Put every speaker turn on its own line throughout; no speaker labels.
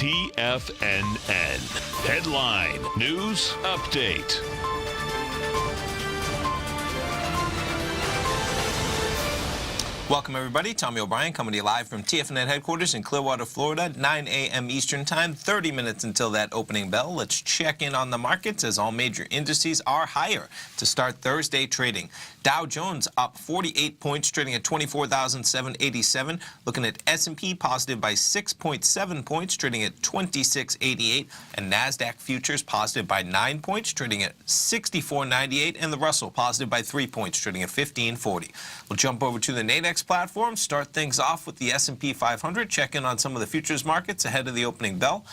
TFNN. Headline News Update.
Welcome, everybody. Tommy O'Brien coming to you live from TFNN headquarters in Clearwater, Florida, 9 a.m. Eastern Time, 30 minutes until that opening bell. Let's check in on the markets as all major indices are higher to start Thursday trading. Dow Jones up 48 points, trading at 24,787. Looking at S&P positive by 6.7 points, trading at 2688. And NASDAQ futures positive by 9 points, trading at 6498. And the Russell positive by 3 points, trading at 1540. We'll jump over to the Nadex platform, start things off with the S&P 500, check in on some of the futures markets ahead of the opening bell.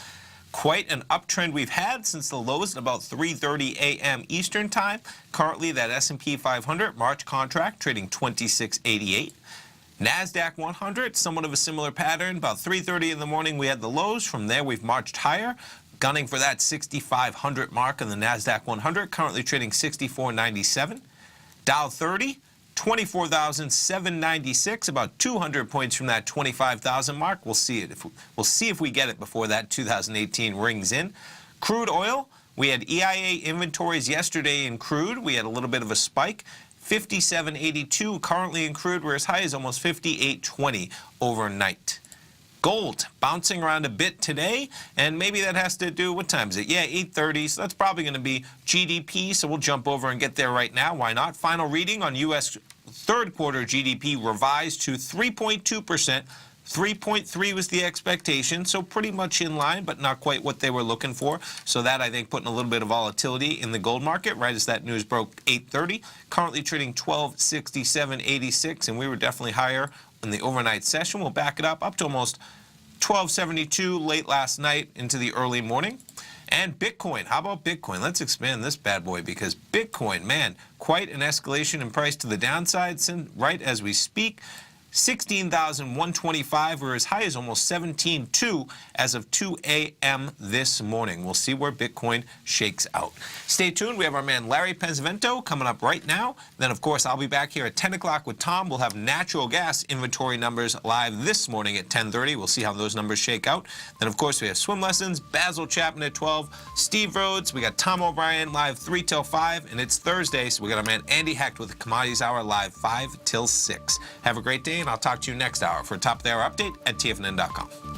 Quite an uptrend we've had since the lows at about 3:30 a.m. Eastern Time. Currently, that S&P 500 March contract trading 2688. NASDAQ 100, somewhat of a similar pattern. About 3:30 in the morning, we had the lows. From there, we've marched higher, gunning for that 6,500 mark on the NASDAQ 100, currently trading 6497. Dow 30. 24,796, about 200 points from that 25,000 mark. We'll see if we get it before that 2018 rings in. Crude oil, we had EIA inventories yesterday in crude. We had a little bit of a spike. 57.82 currently in crude. We're as high as almost 58.20 overnight. Gold bouncing around a bit today, and maybe that has to do, what time is it? Yeah, 8:30, so that's probably going to be GDP, so we'll jump over and get there right now. Why not? Final reading on U.S. third quarter GDP revised to 3.2%. 3.3 was the expectation, so pretty much in line, but not quite what they were looking for. So that, I think, putting a little bit of volatility in the gold market right as that news broke 8:30. Currently trading 1267.86, and we were definitely higher in the overnight session. We'll back it up to almost 1272 late last night into the early morning. And Bitcoin, how about Bitcoin? Let's expand this bad boy, because Bitcoin, man, quite an escalation in price to the downside right as we speak. 16,125. We're as high as almost 17.2 as of 2 a.m. this morning. We'll see where Bitcoin shakes out. Stay tuned. We have our man Larry Pensavento coming up right now. Then, of course, I'll be back here at 10 o'clock with Tom. We'll have natural gas inventory numbers live this morning at 10:30. We'll see how those numbers shake out. Then, of course, we have swim lessons, Basil Chapman at 12, Steve Rhodes. We got Tom O'Brien live 3 till 5, and it's Thursday, so we got our man Andy Hecht with the Commodities Hour live 5 till 6. Have a great day, and I'll talk to you next hour for a top of the hour update at TFNN.com.